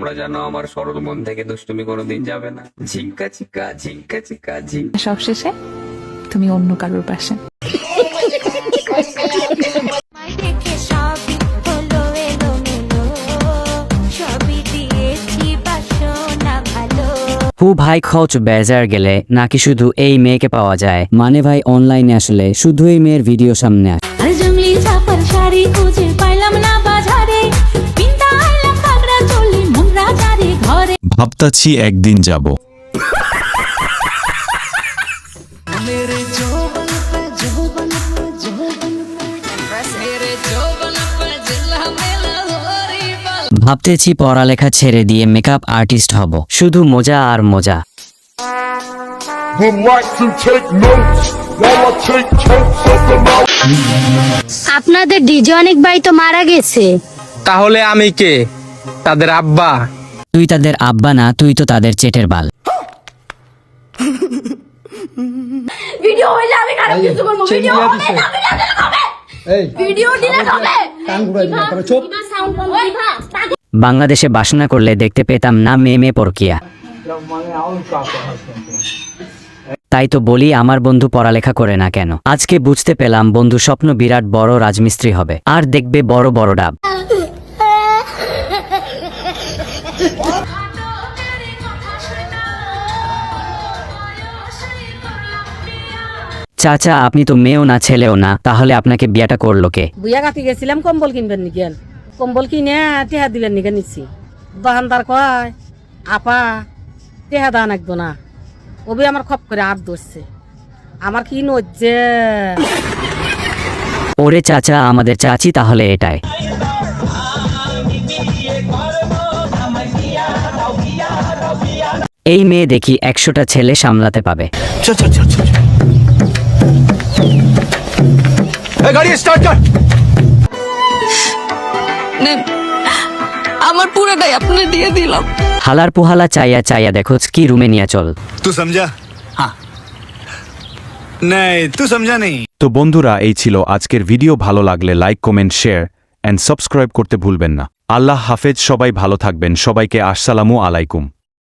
তোমরা জানো আমার সরল মন থেকে দুষ্টুমি কোনোদিন যাবে না। ঝিঙ্কা চিকা ঝিঙ্কা চিকা ঝিঙ্কা। সবশেষে তুমি অন্য কারোর পাশে। হু ভাই খোঁজ বেজার গেলে নাকি শুধু এই মেয়েকে পাওয়া যায়? মানে ভাই অনলাইনে আসলে শুধু এই মেয়ের ভিডিও সামনে আসে। জঙ্গলি ছাপার শাড়ি খুঁজে পাইলাম না বাজারে, পিন্তা আইলাম কাকড়া চলি মন রাজারে ঘরে। ভাবতাছি একদিন যাব। ভাবতেছি পড়ালেখা ছেড়ে দিয়ে মেকআপ আর্টিস্ট হব, শুধু মজা আর মজা। আপনাদের ডিজে অনেক ভাই তো মারা গেছে, তাহলে আমি কে? তাদের আব্বা? তুই তাদের আব্বা না, তুই তো তাদের চেটের বাল। ভিডিও হইলে আমি খারাপ কিছু করব, ভিডিও হবে না, ভিডিও ডিলিট হবে। বাংলাদেশে বাসনা করলে দেখতে পেতাম না মেয়ে পরকিয়া। তাই তো বলি আমার বন্ধু পড়ালেখা করে না কেন। আজকে বুঝতে পেলাম বন্ধু স্বপ্ন বিরাট বড় রাজমিস্ত্রি হবে, আর দেখবে বড় বড় ডাব। চাচা আপনি তো মেয়েও না ছেলেও না, তাহলে আপনাকে বিয়েটা করলো কে? বুয়া কাটি গেছিলাম কম্বল কিনবেন নিকেন, কম্বল কিনে টেহা দিবেন নিকেন নিচ্ছি। দোকানদার কয় আপা টেহা দান একদো না, ওবি আমার খপ করে হাত ধরছে, আমার কি নজ্জে। ওরে চাচা আমাদের চাচি তাহলে এটাই। এই মেয়ে দেখি 100টা ছেলে সামলাতে পাবে। আমার পুরোটাই আপনি দিয়ে দিলাম। হালার পোহালা চাইয়া চাইয়া দেখো কি রুমে নিয়ে চল। तू समझा? हाँ नहीं तू समझा नहीं। তো বন্ধুরা এই ছিল আজকের ভিডিও। ভালো লাগলে like comment share and subscribe করতে ভুলবেন না। আল্লাহ হাফেজ, সবাই ভালো থাকবেন। সবাইকে আসসালামু আলাইকুম।